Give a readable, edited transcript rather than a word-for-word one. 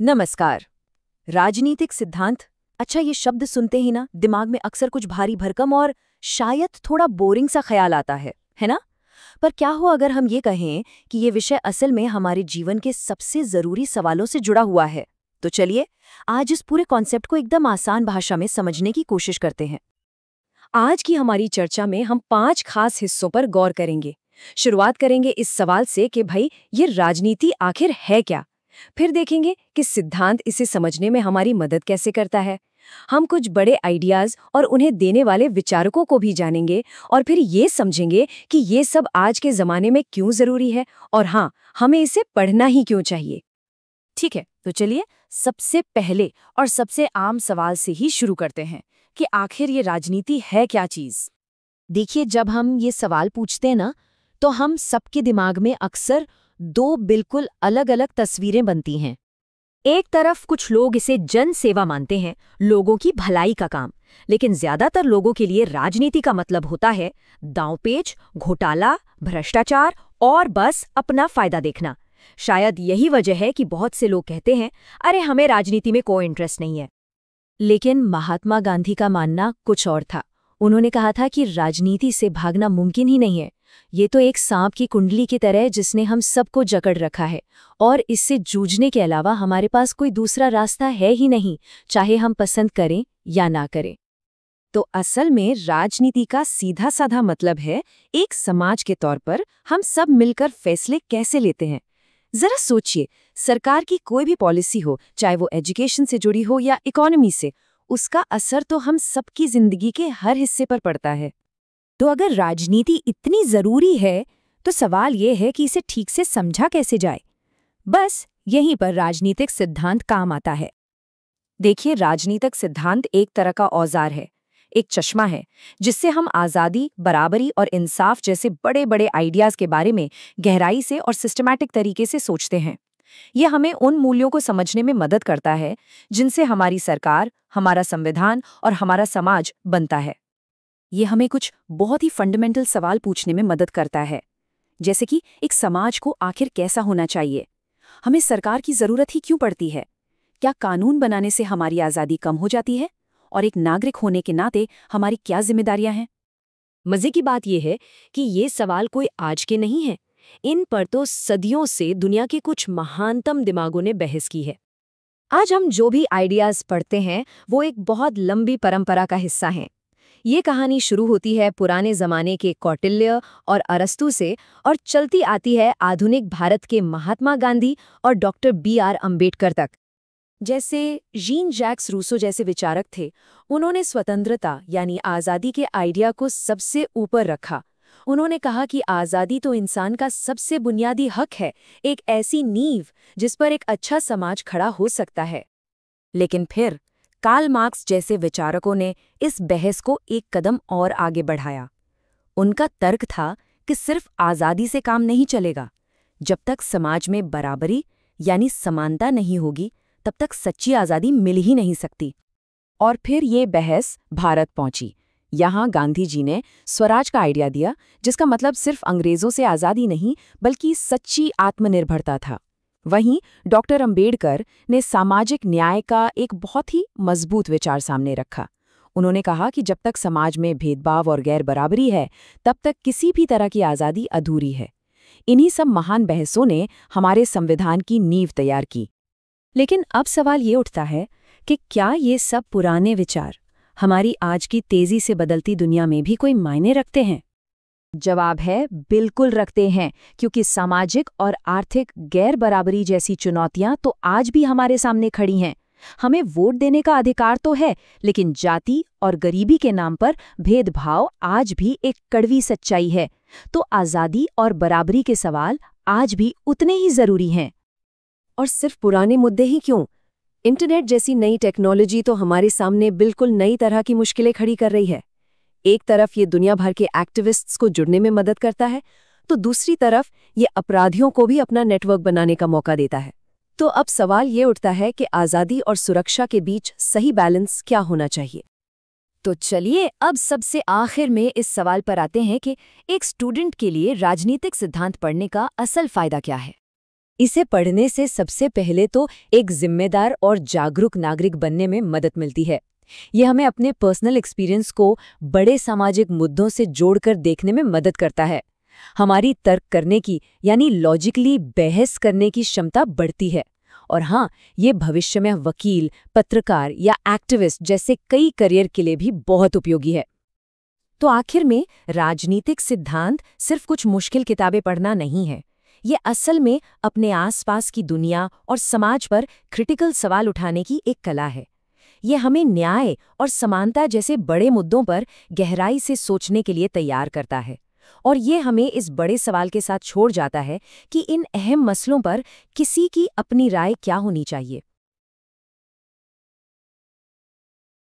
नमस्कार। राजनीतिक सिद्धांत। अच्छा, ये शब्द सुनते ही ना दिमाग में अक्सर कुछ भारी भरकम और शायद थोड़ा बोरिंग सा ख्याल आता है ना? पर क्या हो अगर हम ये कहें कि ये विषय असल में हमारे जीवन के सबसे जरूरी सवालों से जुड़ा हुआ है? तो चलिए आज इस पूरे कॉन्सेप्ट को एकदम आसान भाषा में समझने की कोशिश करते हैं। आज की हमारी चर्चा में हम 5 खास हिस्सों पर गौर करेंगे। शुरुआत करेंगे इस सवाल से कि भाई ये राजनीति आखिर है क्या। फिर देखेंगे कि सिद्धांत इसे समझने में हमारी मदद कैसे करता है। हम कुछ बड़े आइडियाज और उन्हें देने वाले विचारकों को भी जानेंगे और फिर ये समझेंगे कि ये सब आज के जमाने में क्यों जरूरी है और हाँ, हमें इसे पढ़ना ही क्यों चाहिए। ठीक है, तो चलिए सबसे पहले और सबसे आम सवाल से ही शुरू करते हैं कि आखिर ये राजनीति है क्या चीज। देखिए, जब हम ये सवाल पूछते हैं ना, तो हम सबके दिमाग में अक्सर दो बिल्कुल अलग-अलग तस्वीरें बनती हैं। एक तरफ कुछ लोग इसे जन सेवा मानते हैं, लोगों की भलाई का काम, लेकिन ज्यादातर लोगों के लिए राजनीति का मतलब होता है दांवपेच, घोटाला, भ्रष्टाचार और बस अपना फायदा देखना। शायद यही वजह है कि बहुत से लोग कहते हैं, अरे हमें राजनीति में कोई इंटरेस्ट नहीं है। लेकिन महात्मा गांधी का मानना कुछ और था। उन्होंने कहा था कि राजनीति से भागना मुमकिन ही नहीं है। ये तो एक सांप की कुंडली की तरह है जिसने हम सबको जकड़ रखा है और इससे जूझने के अलावा हमारे पास कोई दूसरा रास्ता है ही नहीं, चाहे हम पसंद करें या ना करें। तो असल में राजनीति का सीधा साधा मतलब है एक समाज के तौर पर हम सब मिलकर फैसले कैसे लेते हैं। जरा सोचिए, सरकार की कोई भी पॉलिसी हो, चाहे वो एजुकेशन से जुड़ी हो या इकोनॉमी से, उसका असर तो हम सबकी जिंदगी के हर हिस्से पर पड़ता है। तो अगर राजनीति इतनी जरूरी है, तो सवाल ये है कि इसे ठीक से समझा कैसे जाए। बस यहीं पर राजनीतिक सिद्धांत काम आता है। देखिए, राजनीतिक सिद्धांत एक तरह का औजार है, एक चश्मा है जिससे हम आज़ादी, बराबरी और इंसाफ जैसे बड़े बड़े आइडियाज के बारे में गहराई से और सिस्टमैटिक तरीके से सोचते हैं। यह हमें उन मूल्यों को समझने में मदद करता है जिनसे हमारी सरकार, हमारा संविधान और हमारा समाज बनता है। ये हमें कुछ बहुत ही फंडामेंटल सवाल पूछने में मदद करता है, जैसे कि एक समाज को आखिर कैसा होना चाहिए, हमें सरकार की जरूरत ही क्यों पड़ती है, क्या कानून बनाने से हमारी आज़ादी कम हो जाती है, और एक नागरिक होने के नाते हमारी क्या जिम्मेदारियां हैं। मजे की बात यह है कि ये सवाल कोई आज के नहीं है। इन पर तो सदियों से दुनिया के कुछ महानतम दिमागों ने बहस की है। आज हम जो भी आइडियाज पढ़ते हैं वो एक बहुत लंबी परंपरा का हिस्सा हैं। ये कहानी शुरू होती है पुराने जमाने के कौटिल्य और अरस्तु से और चलती आती है आधुनिक भारत के महात्मा गांधी और डॉक्टर बी.आर. अम्बेडकर तक। जैसे जीन जैक्स रूसो जैसे विचारक थे, उन्होंने स्वतंत्रता यानी आज़ादी के आइडिया को सबसे ऊपर रखा। उन्होंने कहा कि आज़ादी तो इंसान का सबसे बुनियादी हक है, एक ऐसी नींव जिस पर एक अच्छा समाज खड़ा हो सकता है। लेकिन फिर कार्ल मार्क्स जैसे विचारकों ने इस बहस को एक कदम और आगे बढ़ाया। उनका तर्क था कि सिर्फ आज़ादी से काम नहीं चलेगा। जब तक समाज में बराबरी यानी समानता नहीं होगी, तब तक सच्ची आज़ादी मिल ही नहीं सकती। और फिर ये बहस भारत पहुंची। यहाँ गांधी जी ने स्वराज का आइडिया दिया, जिसका मतलब सिर्फ अंग्रेज़ों से आज़ादी नहीं बल्कि सच्ची आत्मनिर्भरता था। वहीं डॉक्टर अम्बेडकर ने सामाजिक न्याय का एक बहुत ही मजबूत विचार सामने रखा। उन्होंने कहा कि जब तक समाज में भेदभाव और गैर बराबरी है, तब तक किसी भी तरह की आज़ादी अधूरी है। इन्हीं सब महान बहसों ने हमारे संविधान की नींव तैयार की। लेकिन अब सवाल ये उठता है कि क्या ये सब पुराने विचार हमारी आज की तेजी से बदलती दुनिया में भी कोई मायने रखते हैं? जवाब है बिल्कुल रखते हैं, क्योंकि सामाजिक और आर्थिक गैर बराबरी जैसी चुनौतियां तो आज भी हमारे सामने खड़ी हैं। हमें वोट देने का अधिकार तो है, लेकिन जाति और गरीबी के नाम पर भेदभाव आज भी एक कड़वी सच्चाई है। तो आज़ादी और बराबरी के सवाल आज भी उतने ही जरूरी हैं। और सिर्फ पुराने मुद्दे ही क्यों, इंटरनेट जैसी नई टेक्नोलॉजी तो हमारे सामने बिल्कुल नई तरह की मुश्किलें खड़ी कर रही है। एक तरफ ये दुनिया भर के एक्टिविस्ट्स को जुड़ने में मदद करता है, तो दूसरी तरफ ये अपराधियों को भी अपना नेटवर्क बनाने का मौका देता है। तो अब सवाल ये उठता है कि आज़ादी और सुरक्षा के बीच सही बैलेंस क्या होना चाहिए। तो चलिए अब सबसे आखिर में इस सवाल पर आते हैं कि एक स्टूडेंट के लिए राजनीतिक सिद्धांत पढ़ने का असल फायदा क्या है। इसे पढ़ने से सबसे पहले तो एक जिम्मेदार और जागरूक नागरिक बनने में मदद मिलती है। ये हमें अपने पर्सनल एक्सपीरियंस को बड़े सामाजिक मुद्दों से जोड़कर देखने में मदद करता है। हमारी तर्क करने की यानी लॉजिकली बहस करने की क्षमता बढ़ती है। और हाँ, ये भविष्य में वकील, पत्रकार या एक्टिविस्ट जैसे कई करियर के लिए भी बहुत उपयोगी है। तो आखिर में राजनीतिक सिद्धांत सिर्फ कुछ मुश्किल किताबें पढ़ना नहीं है। ये असल में अपने आसपास की दुनिया और समाज पर क्रिटिकल सवाल उठाने की एक कला है। ये हमें न्याय और समानता जैसे बड़े मुद्दों पर गहराई से सोचने के लिए तैयार करता है। और ये हमें इस बड़े सवाल के साथ छोड़ जाता है कि इन अहम मसलों पर किसी की अपनी राय क्या होनी चाहिए।